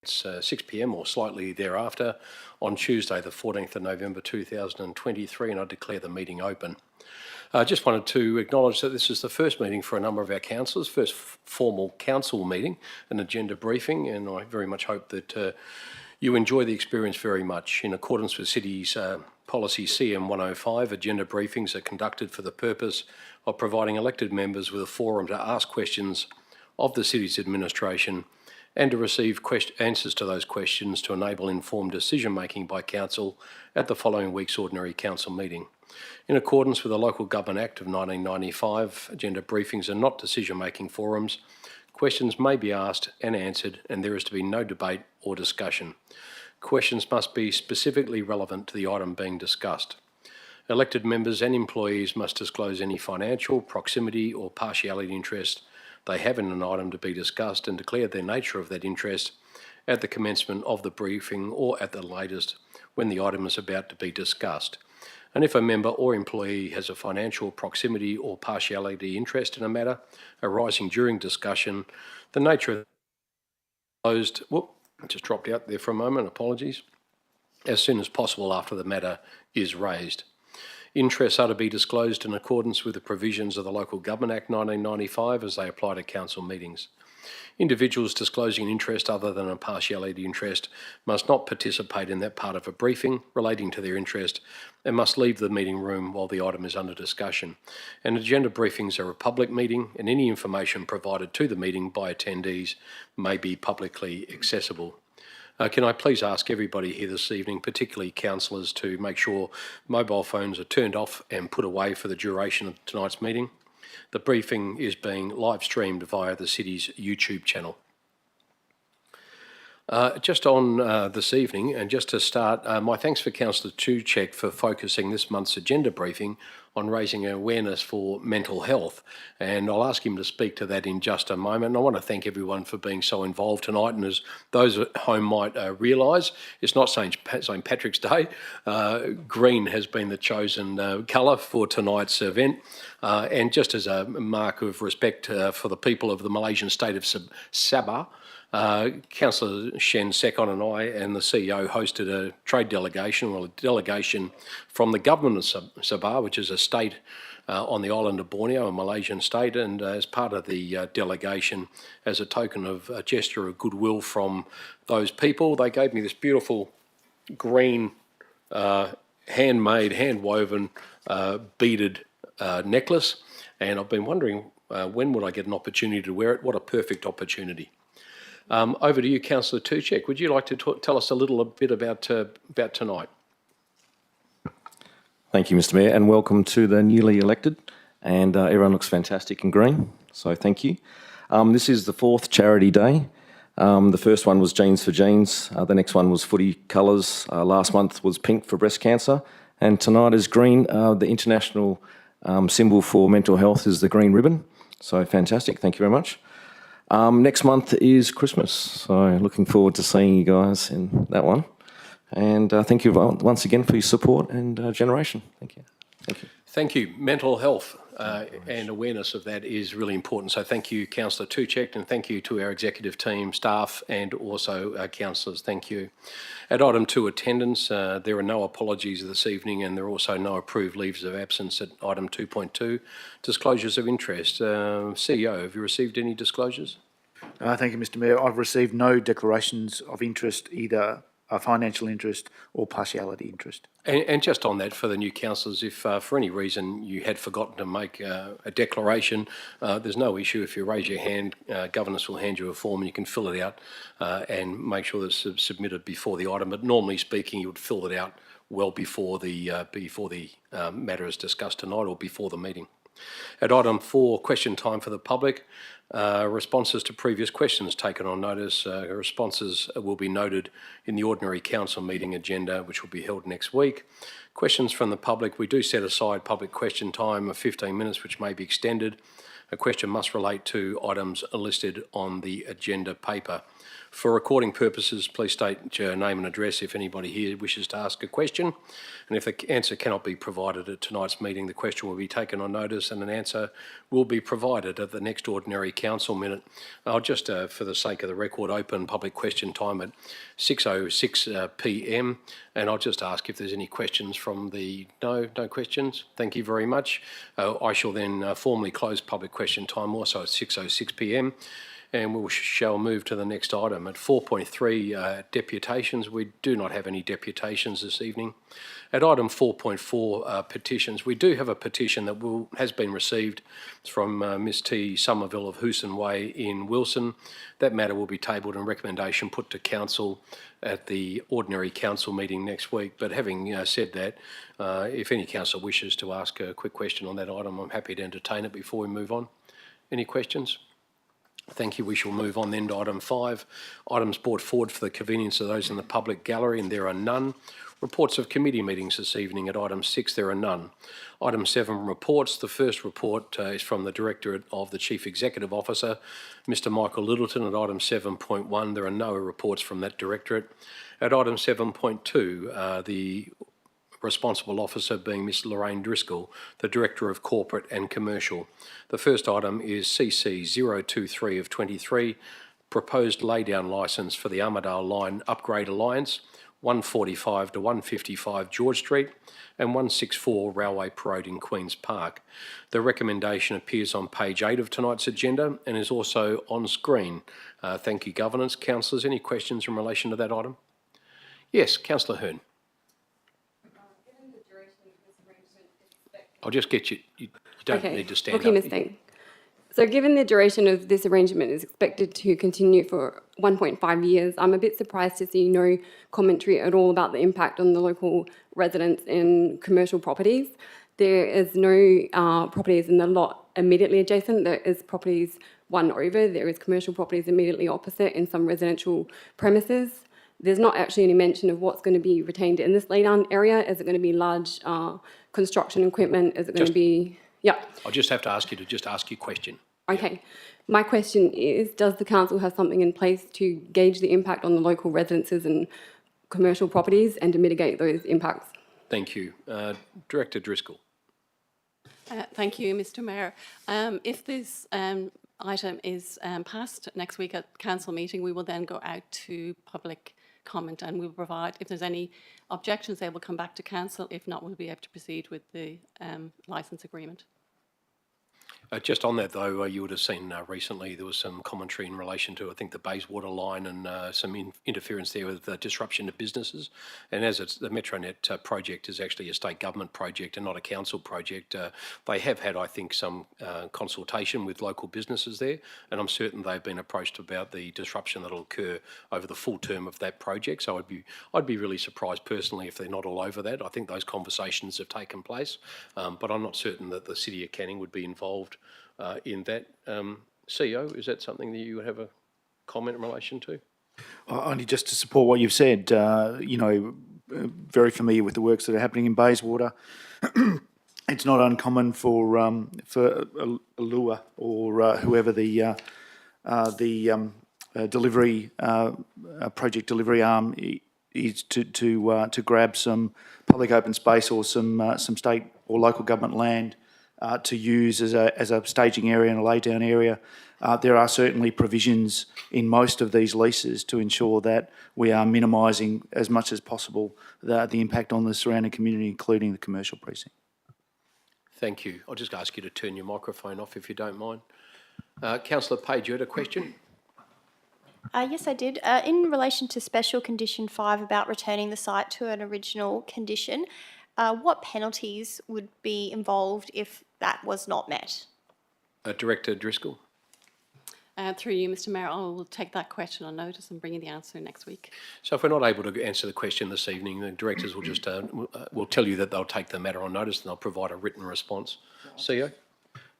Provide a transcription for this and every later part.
6 p.m. or slightly thereafter on Tuesday, the 14th of November 2023, and I declare the meeting open. I just wanted to acknowledge that this is the first meeting for a number of our councillors, first formal council meeting, an agenda briefing, and I very much hope that you enjoy the experience very much. In accordance with City's Policy CM 105, agenda briefings are conducted for the purpose of providing elected members with a forum to ask questions of the City's administration and to receive answers to those questions to enable informed decision-making by Council at the following week's ordinary Council meeting. In accordance with the Local Government Act of 1995, agenda briefings are not decision-making forums. Questions may be asked and answered, and there is to be no debate or discussion. Questions must be specifically relevant to the item being discussed. Elected members and employees must disclose any financial, proximity or partiality interest they have in an item to be discussed and declare the nature of that interest at the commencement of the briefing or at the latest when the item is about to be discussed. And if a member or employee has a financial, proximity or partiality interest in a matter arising during discussion, the nature of closed, just dropped out there for a moment, apologies, as soon as possible after the matter is raised. Interests are to be disclosed in accordance with the provisions of the Local Government Act 1995 as they apply to council meetings. Individuals disclosing an interest other than a partiality interest must not participate in that part of a briefing relating to their interest and must leave the meeting room while the item is under discussion. And agenda briefings are a public meeting, and any information provided to the meeting by attendees may be publicly accessible. Can I please ask everybody here this evening, particularly councillors, to make sure mobile phones are turned off and put away for the duration of tonight's meeting? The briefing is being live streamed via the City's YouTube channel. Just on this evening, and just to start, my thanks for Councillor Tuchek for focusing this month's agenda briefing on raising awareness for mental health, and I'll ask him to speak to that in just a moment. And I want to thank everyone for being so involved tonight, and as those at home might realise, it's not St Patrick's Day. Green has been the chosen colour for tonight's event, and just as a mark of respect for the people of the Malaysian state of Sabah, Councillor Shen Sekon and I and the CEO hosted a trade delegation, well, a delegation from the government of Sabah, which is a state on the island of Borneo, a Malaysian state, and as part of the delegation, as a token of a gesture of goodwill from those people, they gave me this beautiful green handmade, hand-woven beaded necklace, and I've been wondering when would I get an opportunity to wear it. What a perfect opportunity. Over to you, Councillor Tuchek. Would you like to tell us a little bit about tonight? Thank you, Mr Mayor, and welcome to the newly elected. And everyone looks fantastic in green, so thank you. This is the fourth charity day. The first one was Jeans for Genes. The next one was Footy Colours. Last month was pink for breast cancer. And tonight is green. The international symbol for mental health is the green ribbon. So fantastic. Thank you very much. Next month is Christmas, so looking forward to seeing you guys in that one. And thank you once again for your support and generation. Thank you. Thank you. Thank you. Mental health and awareness of that is really important. So thank you, Councillor Tuchek, and thank you to our executive team, staff, and also our councillors. Thank you. At item 2, attendance, there are no apologies this evening, and there are also no approved leaves of absence at item 2.2. Disclosures of interest. CEO, have you received any disclosures? Thank you, Mr Mayor. I've received no declarations of interest, either financial interest or partiality interest. And just on that, for the new councillors, if for any reason you had forgotten to make a declaration, there's no issue. If you raise your hand, governance will hand you a form and you can fill it out and make sure that it's submitted before the item. But normally speaking, you would fill it out well before the matter is discussed tonight or before the meeting. At item 4, question time for the public. Responses to previous questions taken on notice. Responses will be noted in the ordinary council meeting agenda, which will be held next week. Questions from the public. We do set aside public question time of 15 minutes, which may be extended. A question must relate to items listed on the agenda paper. For recording purposes, please state your name and address if anybody here wishes to ask a question. And if the answer cannot be provided at tonight's meeting, the question will be taken on notice and an answer will be provided at the next ordinary council minute. I'll just, for the sake of the record, open public question time at 6:06 p.m. and I'll just ask if there's any questions from the... No questions? Thank you very much. I shall then formally close public question time also at 6:06 p.m. and we shall move to the next item. At 4.3, deputations. We do not have any deputations this evening. At item 4.4, petitions, we do have a petition that has been received from Ms T Somerville of Hooson Way in Wilson. That matter will be tabled and recommendation put to council at the ordinary council meeting next week. But having said that, if any councillor wishes to ask a quick question on that item, I'm happy to entertain it before we move on. Any questions? Thank you. We shall move on then to item 5. Items brought forward for the convenience of those in the public gallery, and there are none. Reports of committee meetings this evening. At item 6, there are none. Item 7, reports. The first report is from the Directorate of the Chief Executive Officer, Mr Michael Littleton. At item 7.1, there are no reports from that Directorate. At item 7.2, the responsible officer being Ms Lorraine Driscoll, the Director of Corporate and Commercial. The first item is CC 023 of 23, proposed laydown licence for the Armidale Line Upgrade Alliance, 145 to 155 George Street and 164 Railway Road in Queen's Park. The recommendation appears on page 8 of tonight's agenda and is also on screen. Thank you, Governance. Councillors, any questions in relation to that item? Yes, Councillor Hearn. I'll just get you. You don't need to stand up. Ms Thing. So given the duration of this arrangement is expected to continue for 1.5 years, I'm a bit surprised to see no commentary at all about the impact on the local residents in commercial properties. There is no properties in the lot immediately adjacent. There is properties one over. There is commercial properties immediately opposite in some residential premises. There's not actually any mention of what's going to be retained in this laydown area. Is it going to be large construction equipment? Is it going to be... Yeah. I'll just have to ask you to just ask your question. Okay. Yeah. My question is, does the council have something in place to gauge the impact on the local residences and commercial properties and to mitigate those impacts? Thank you. Director Driscoll. Thank you, Mr Mayor. If this item is passed next week at council meeting, we will then go out to public comment and we'll provide, if there's any objections, they will come back to council. If not, we'll be able to proceed with the licence agreement. Just on that though, you would have seen recently there was some commentary in relation to, I think, the Bayswater line and some interference there with disruption to businesses. And as it's the Metronet project is actually a state government project and not a council project, they have had, I think, some consultation with local businesses there, and I'm certain they've been approached about the disruption that will occur over the full term of that project. So I'd be really surprised personally if they're not all over that. I think those conversations have taken place, but I'm not certain that the City of Canning would be involved in that. CEO, is that something that you would have a comment in relation to? Only just to support what you've said, very familiar with the works that are happening in Bayswater. It's not uncommon for Allure or whoever the delivery project delivery arm is to grab some public open space or some state or local government land to use as a staging area and a laydown area. There are certainly provisions in most of these leases to ensure that we are minimising as much as possible the impact on the surrounding community, including the commercial precinct. Thank you. I'll just ask you to turn your microphone off if you don't mind. Councillor Page, you had a question? Yes, I did. In relation to Special Condition 5 about returning the site to an original condition, what penalties would be involved if that was not met? Director Driscoll. Through you, Mr Mayor, I will take that question on notice and bring you the answer next week. So if we're not able to answer the question this evening, the directors will just will tell you that they'll take the matter on notice and they'll provide a written response. CEO?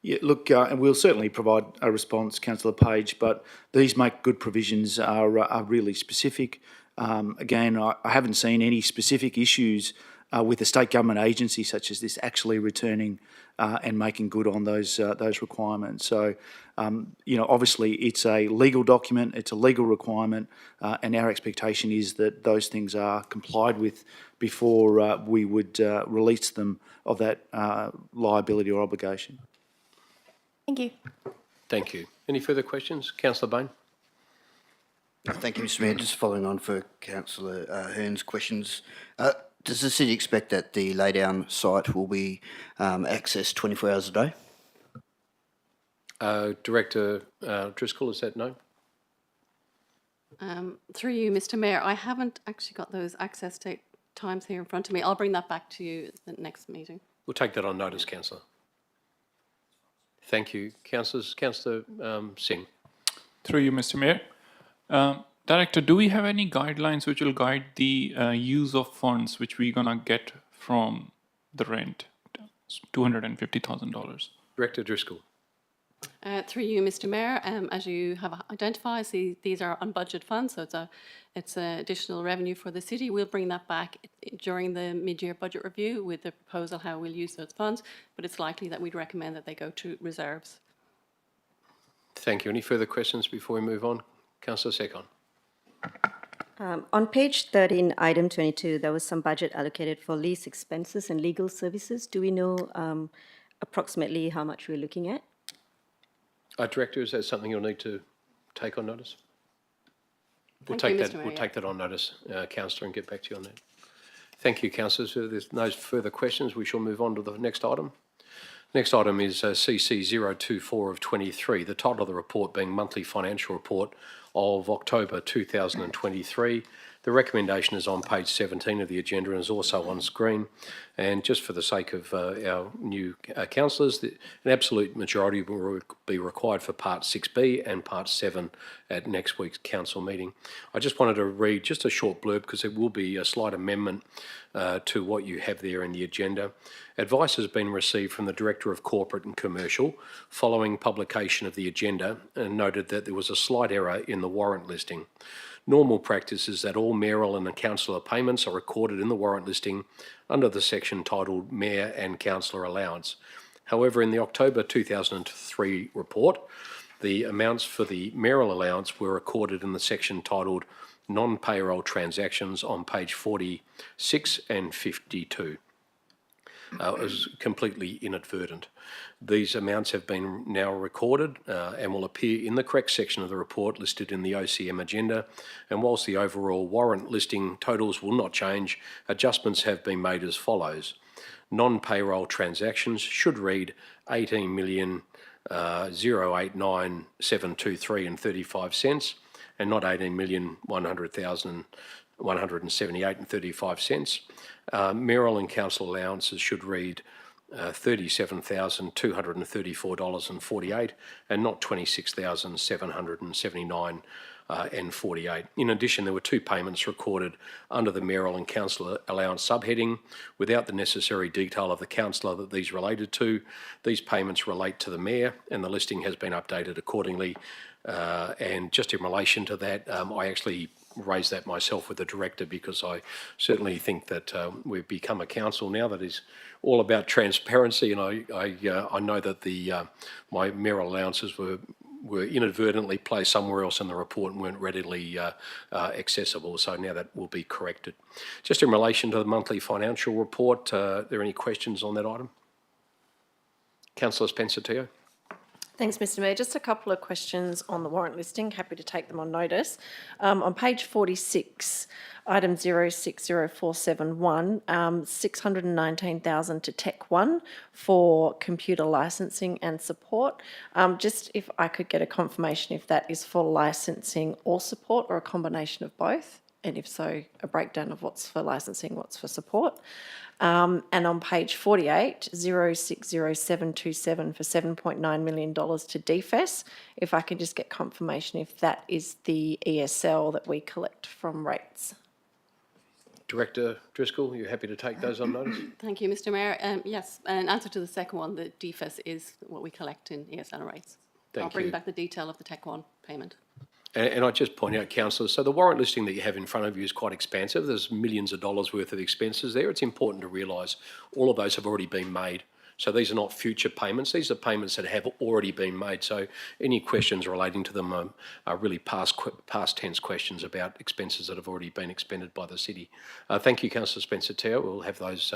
Yeah, look, and we'll certainly provide a response, Councillor Page, but these make good provisions are really specific. Again, I haven't seen any specific issues with a state government agency such as this actually returning and making good on those requirements. So, obviously it's a legal document, it's a legal requirement, and our expectation is that those things are complied with before we would release them of that liability or obligation. Thank you. Thank you. Any further questions? Councillor Bain? Thank you, Mr Mayor. Just following on for Councillor Hearn's questions. Does the city expect that the laydown site will be accessed 24 hours a day? Director Driscoll, is that no? Through you, Mr Mayor, I haven't actually got those access date times here in front of me. I'll bring that back to you at the next meeting. We'll take that on notice, Councillor. Thank you. Councillors, Councillor Singh. Through you, Mr. Mayor. Director, do we have any guidelines which will guide the use of funds which we're going to get from the rent, $250,000? Director Driscoll. Through you, Mr Mayor, as you have identified, these are unbudgeted funds, so it's additional revenue for the city. We'll bring that back during the mid-year budget review with the proposal how we'll use those funds, but it's likely that we'd recommend that they go to reserves. Thank you. Any further questions before we move on? Councillor Secon. On page 13, item 22, there was some budget allocated for lease expenses and legal services. Do we know approximately how much we're looking at? Director, is that something you'll need to take on notice? We'll Thank you, take that. Mr. We'll Mayor. take that on notice, Councillor, and get back to you on that. Thank you, councillors. If there's no further questions, we shall move on to the next item. Next item is CC 024 of 23. The title of the report being Monthly Financial Report of October 2023. The recommendation is on page 17 of the agenda and is also on screen. And just for the sake of our new councillors, an absolute majority will be required for Part 6B and Part 7 at next week's council meeting. I just wanted to read just a short blurb because there will be a slight amendment to what you have there in the agenda. Advice has been received from the Director of Corporate and Commercial following publication of the agenda and noted that there was a slight error in the warrant listing. Normal practice is that all mayoral and councillor payments are recorded in the warrant listing under the section titled Mayor and Councillor Allowance. However, in the October 2003 report, the amounts for the mayoral allowance were recorded in the section titled Non-Payroll Transactions on page 46 and 52. It was completely inadvertent. These amounts have been now recorded and will appear in the correct section of the report listed in the OCM agenda. And whilst the overall warrant listing totals will not change, adjustments have been made as follows. Non-payroll transactions should read 18,089,723 and 35 cents and not 18,100,178 and 35 cents. Mayoral and council allowances should read $37,234.48 and not $26,779 and 48. In addition, there were two payments recorded under the mayoral and council allowance subheading without the necessary detail of the councillor that these related to. These payments relate to the mayor and the listing has been updated accordingly. And just in relation to that, I actually raised that myself with the director because I certainly think that we've become a council now that is all about transparency, and I know that my mayoral allowances were inadvertently placed somewhere else in the report and weren't readily accessible, so now that will be corrected. Just in relation to the monthly financial report, are there any questions on that item? Councillor Spencer-Teo. Thanks, Mr. Mayor. Just a couple of questions on the warrant listing. Happy to take them on notice. On page 46, item 060471, 619,000 to Tech One for computer licensing and support. Just if I could get a confirmation if that is for licensing or support or a combination of both, and if so, a breakdown of what's for licensing, what's for support. And on page 48, 060727 for $7.9 million to DFES, if I can just get confirmation if that is the ESL that we collect from rates. Director Driscoll, you happy to take those on notice? Thank you, Mr Mayor. Yes, in answer to the second one, the DFES is what we collect in ESL rates. I'll bring back the detail of the Tech One payment. And I just point out, councillors, so the warrant listing that you have in front of you is quite expansive. There's millions of dollars worth of expenses there. It's important to realise all of those have already been made. So these are not future payments. These are payments that have already been made. So any questions relating to them are really past tense questions about expenses that have already been expended by the city. Thank you, Councillor Spencer-Teo. We'll have those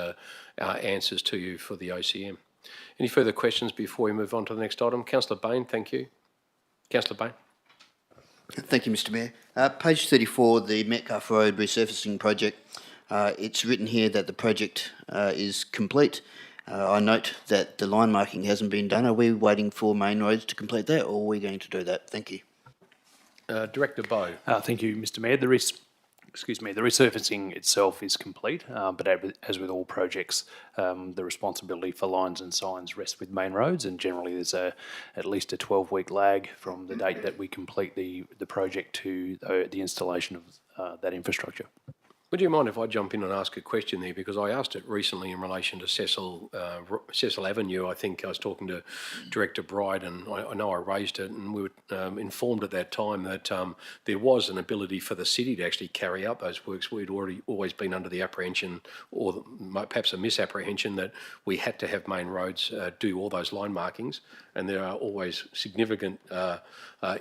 answers to you for the OCM. Any further questions before we move on to the next item? Councillor Bain, thank you. Councillor Bain. Thank you, Mr Mayor. Page 34, the Metcalfe Road resurfacing project. It's written here that the project is complete. I note that the line marking hasn't been done. Are we waiting for Main Roads to complete that, or are we going to do that? Thank you. Director Bowe. Thank you, Mr Mayor. The resurfacing itself is complete, but as with all projects, the responsibility for lines and signs rests with Main Roads, and generally there's at least a 12-week lag from the date that we complete the project to the installation of that infrastructure. Would you mind if I jump in and ask a question there? Because I asked it recently in relation to Cecil Avenue. I think I was talking to Director Bride, and I know I raised it, and we were informed at that time that there was an ability for the city to actually carry out those works. We'd always been under the apprehension, or perhaps a misapprehension, that we had to have Main Roads do all those line markings, and there are always significant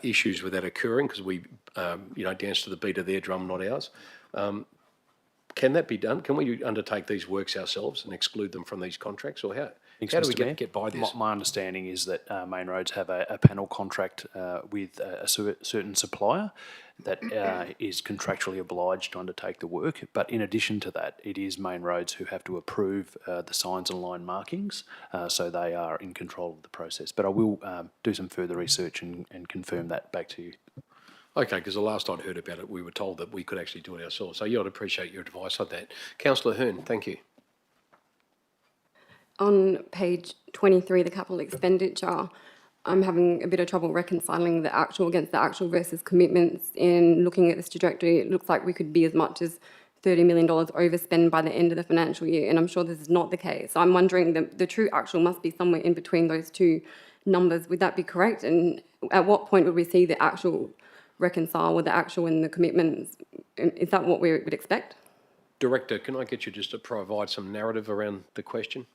issues with that occurring because we, dance to the beat of their drum, not ours. Can that be done? Can we undertake these works ourselves and exclude them from these contracts, or how do we get by this? My understanding is that Main Roads have a panel contract with a certain supplier that is contractually obliged to undertake the work. But in addition to that, it is Main Roads who have to approve the signs and line markings, so they are in control of the process. But I will do some further research and confirm that back to you. Okay, because the last I'd heard about it, we were told that we could actually do it ourselves. So I'd appreciate your advice on that. Councillor Hearn, thank you. On page 23, the capital expenditure, I'm having a bit of trouble reconciling the actual against the actual versus commitments. In looking at this trajectory, it looks like we could be as much as $30 million overspend by the end of the financial year, and I'm sure this is not the case. So I'm wondering, the true actual must be somewhere in between those two numbers. Would that be correct? And at what point would we see the actual reconcile with the actual and the commitments? Is that what we would expect? Director, can I get you just to provide some narrative around the question?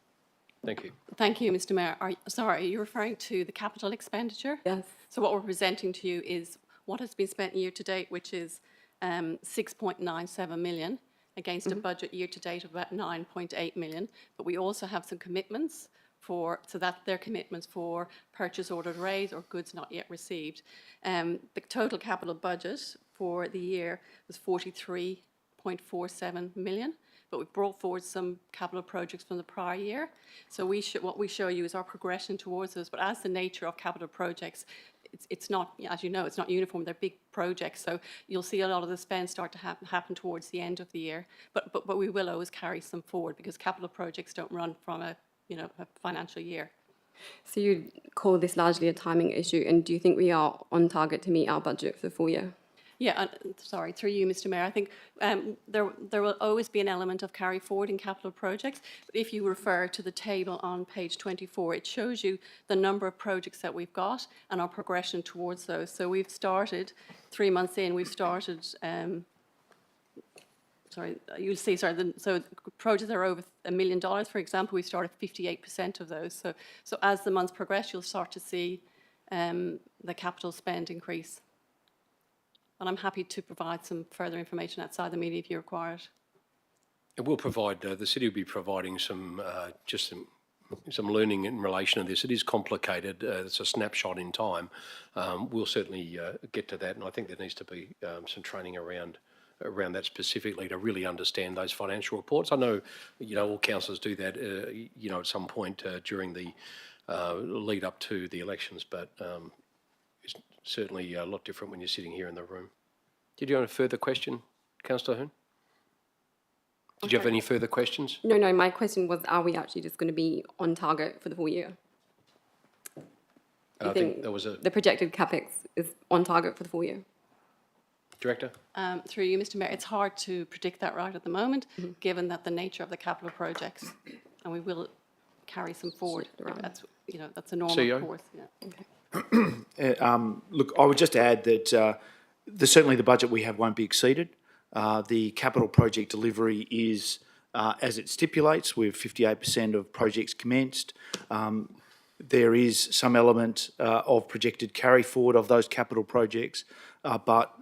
Thank you. Thank you, Mr Mayor. Are you referring to the capital expenditure? Yes. So what we're presenting to you is what has been spent year to date, which is 6.97 million against a budget year to date of about 9.8 million. But we also have some commitments so that they're commitments for purchase ordered raise or goods not yet received. The total capital budget for the year was 43.47 million, but we brought forward some capital projects from the prior year. So what we show you is our progression towards those, but as the nature of capital projects, it's not, as you know, it's not uniform. They're big projects, so you'll see a lot of the spend start to happen towards the end of the year. But we will always carry some forward because capital projects don't run from a financial year. So you'd call this largely a timing issue, and do you think we are on target to meet our budget for the full year? Yeah, sorry, through you, Mr Mayor. I think there will always be an element of carry forward in capital projects. But if you refer to the table on page 24, it shows you the number of projects that we've got and our progression towards those. So we've started, 3 months in, we've started, you'll see, so projects that are over $1 million, for example, we've started 58% of those. So as the months progress, you'll start to see the capital spend increase. And I'm happy to provide some further information outside the meeting if you require it. It will provide, the city will be providing some learning in relation to this. It is complicated. It's a snapshot in time. We'll certainly get to that, and I think there needs to be some training around that specifically to really understand those financial reports. I know, all councillors do that, at some point during the lead up to the elections, but it's certainly a lot different when you're sitting here in the room. Did you have a further question, Councillor Hearn? Did you have any further questions? No, my question was, are we actually just going to be on target for the full year? I think there was the projected capex is on target for the full year. Director? Through you, Mr Mayor, it's hard to predict that right at the moment, given that the nature of the capital projects, and we will carry some forward. That's a normal CEO? course. Yeah. Look, I would just add that certainly the budget we have won't be exceeded. The capital project delivery is as it stipulates, with 58% of projects commenced. There is some element of projected carry forward of those capital projects, but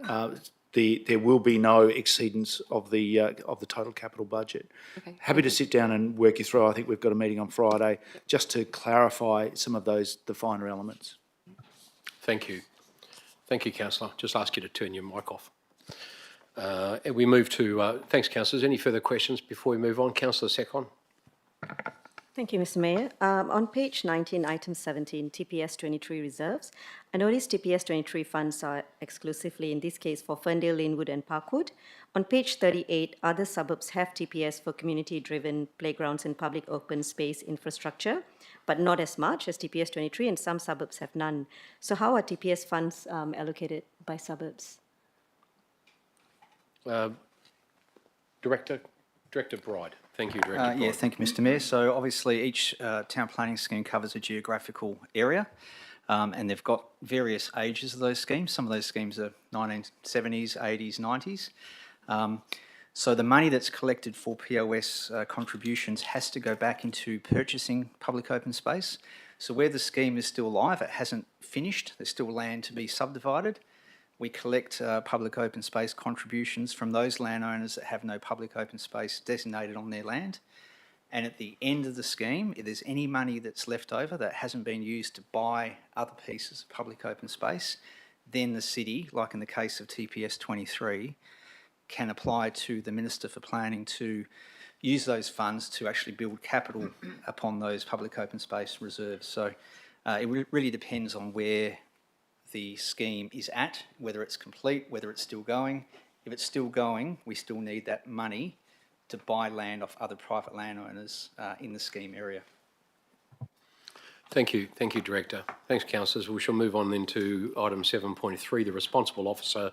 there will be no exceedance of the total capital budget. Okay, Happy to sit down and work you through. I think we've got a meeting on Friday just to clarify some of the finer elements. Thank you. Thank you, councillor. Just ask you to turn your mic off. We move to, thanks, councillors. Any further questions before we move on? Councillor Secon. Thank you, Mr. Mayor. On page 19, item 17, TPS 23 reserves, I notice TPS 23 funds are exclusively, in this case, for Ferndale, Linwood and Parkwood. On page 38, other suburbs have TPS for community-driven playgrounds and public open space infrastructure, but not as much as TPS 23, and some suburbs have none. So how are TPS funds allocated by suburbs? Director Bride. Thank you, Director Bride. Yeah, thank you, Mr. Mayor. So obviously each town planning scheme covers a geographical area, and they've got various ages of those schemes. Some of those schemes are 1970s, 80s, 90s. So the money that's collected for POS contributions has to go back into purchasing public open space. So where the scheme is still live, it hasn't finished, there's still land to be subdivided. We collect public open space contributions from those landowners that have no public open space designated on their land. And at the end of the scheme, if there's any money that's left over that hasn't been used to buy other pieces of public open space, then the city, like in the case of TPS 23, can apply to the Minister for Planning to use those funds to actually build capital upon those public open space reserves. So it really depends on where the scheme is at, whether it's complete, whether it's still going. If it's still going, we still need that money to buy land off other private landowners in the scheme area. Thank you, Director. Thanks, councillors. We shall move on then to item 7.3, the responsible officer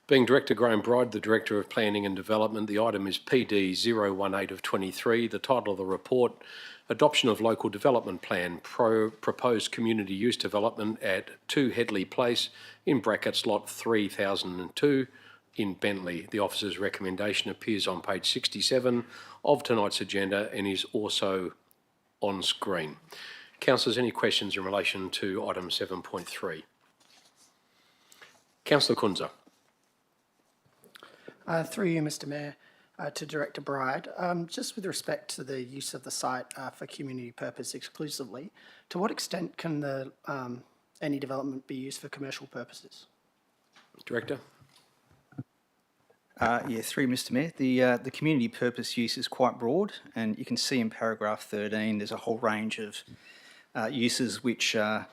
being Director Graham Bride, the Director of Planning and Development. The item is PD 018 of 23. The title of the report, Adoption of Local Development Plan, Proposed Community Use Development at 2 Headley Place, in brackets lot 3002 in Bentley. The officer's recommendation appears on page 67 of tonight's agenda and is also on screen. Councillors, any questions in relation to item 7.3? Councillor Kunza. Through you, Mr. Mayor, to Director Bride, just with respect to the use of the site for community purpose exclusively, to what extent can any development be used for commercial purposes? Director. Yeah, through Mr. Mayor, the community purpose use is quite broad, and you can see in paragraph 13 there's a whole range of uses which the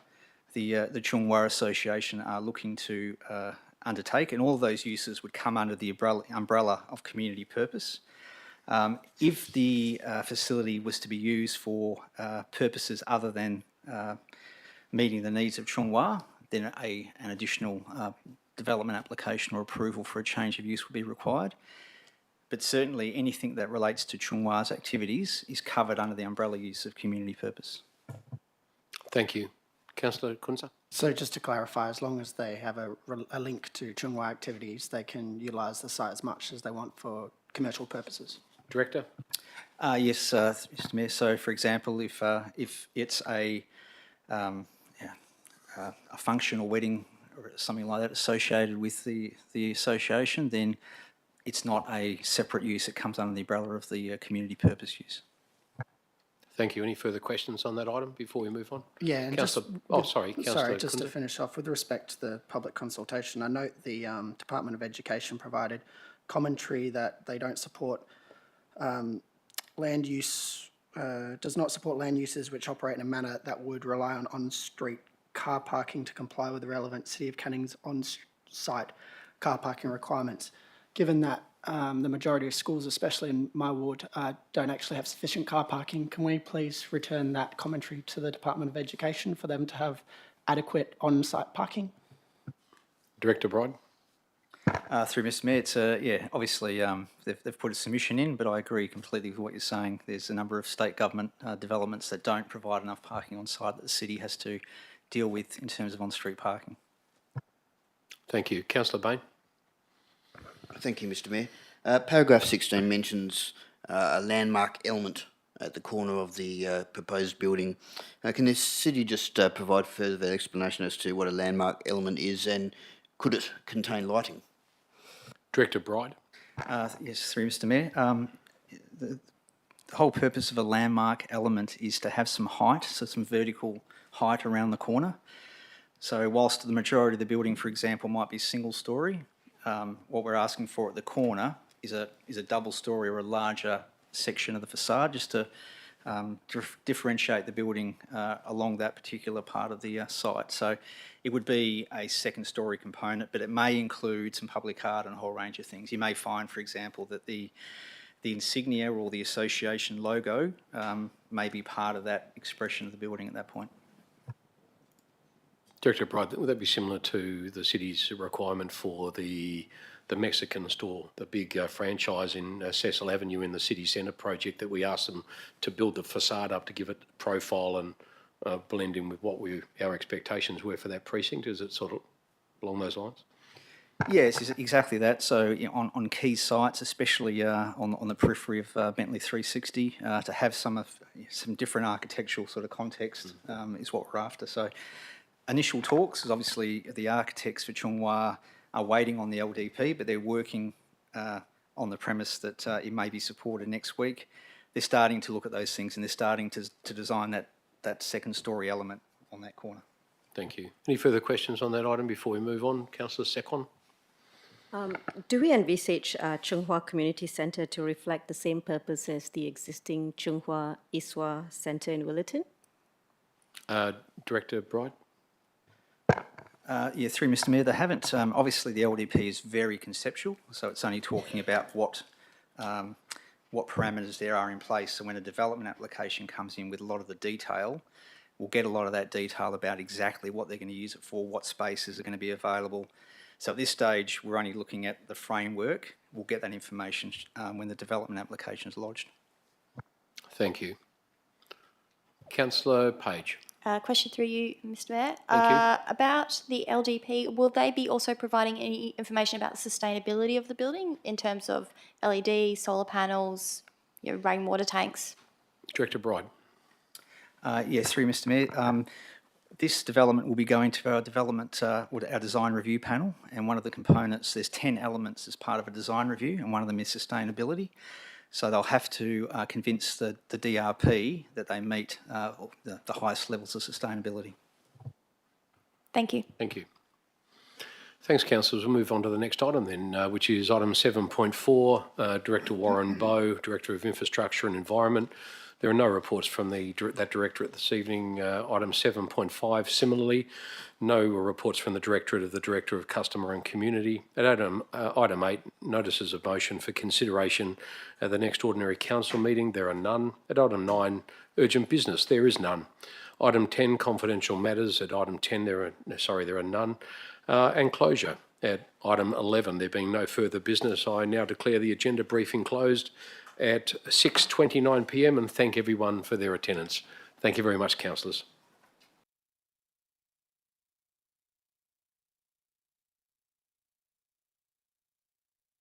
Chungwa Association are looking to undertake, and all of those uses would come under the umbrella of community purpose. If the facility was to be used for purposes other than meeting the needs of Chungwa, then an additional development application or approval for a change of use would be required. But certainly anything that relates to Chungwa's activities is covered under the umbrella use of community purpose. Thank you. Councillor Kunza. So just to clarify, as long as they have a link to Chungwa activities, they can utilise the site as much as they want for commercial purposes? Director. Yes, Mr. Mayor. So, for example, if it's a function or wedding or something like that associated with the association, then it's not a separate use. It comes under the umbrella of the community purpose use. Thank you. Any further questions on that item before we move on? Yeah, and Councillor, sorry, just to finish off, with respect to the public consultation, I note the Department of Education provided commentary that they don't support land use, does not support land uses which operate in a manner that would rely on on-street car parking to comply with the relevant City of Canning's on-site car parking requirements. Given that the majority of schools, especially in my ward, don't actually have sufficient car parking, can we please return that commentary to the Department of Education for them to have adequate on-site parking? Director Bride. Through Mr. Mayor, it's, yeah, obviously they've put a submission in, but I agree completely with what you're saying. There's a number of state government developments that don't provide enough parking on site that the city has to deal with in terms of on-street parking. Thank you. Councillor Bain. Thank you, Mr. Mayor. Paragraph 16 mentions a landmark element at the corner of the proposed building. Can the city just provide further explanation as to what a landmark element is, and could it contain lighting? Director Bright. Yes, through Mr Mayor. The whole purpose of a landmark element is to have some height, so some vertical height around the corner. So whilst the majority of the building, for example, might be single storey, what we're asking for at the corner is a double storey or a larger section of the facade, just to differentiate the building along that particular part of the site. So it would be a second storey component, but it may include some public art and a whole range of things. You may find, for example, that the insignia or the association logo may be part of that expression of the building at that point. Director Bright, would that be similar to the city's requirement for the Mexican store, the big franchise in Cecil Avenue in the city centre project that we asked them to build the facade up to give it profile and blend in with what our expectations were for that precinct? Is it sort of along those lines? Yes, it's exactly that. So on key sites, especially on the periphery of Bentley 360, to have some different architectural sort of context is what we're after. So initial talks is obviously the architects for Chung Hua are waiting on the LDP, but they're working on the premise that it may be supported next week. They're starting to look at those things and they're starting to design that second storey element on that corner. Thank you. Any further questions on that item before we move on? Councillor Sekon. Do we envisage Chung Hua Community Centre to reflect the same purpose as the existing Chung Hua Iswa Centre in Willerton? Director Bright. Yeah, through Mr Mayor, they haven't. Obviously, the LDP is very conceptual, so it's only talking about what parameters there are in place. So when a development application comes in with a lot of the detail, we'll get a lot of that detail about exactly what they're going to use it for, what spaces are going to be available. So at this stage, we're only looking at the framework. We'll get that information when the development application is lodged. Thank you. Councillor Page. Question through you, Mr Mayor. Thank you. About the LDP, will they be also providing any information about the sustainability of the building in terms of LED, solar panels, rainwater tanks? Director Bright. Yes, through Mr Mayor. This development will be going to our our design review panel, and one of the components, there's 10 elements as part of a design review, and one of them is sustainability. So they'll have to convince the DRP that they meet the highest levels of sustainability. Thank you. Thank you. Thanks, councillors. We'll move on to the next item then, which is item 7.4, Director Warren Bowe, Director of Infrastructure and Environment. There are no reports from that directorate this evening. Item 7.5, similarly, no reports from the directorate of the Director of Customer and Community. At item 8, notices of motion for consideration at the next ordinary council meeting. There are none. At item 9, urgent business. There is none. Item 10, confidential matters. At item 10, there are none. And closure. At item 11, there being no further business, I now declare the agenda briefing closed at 6:29 p.m. and thank everyone for their attendance. Thank you very much, councillors.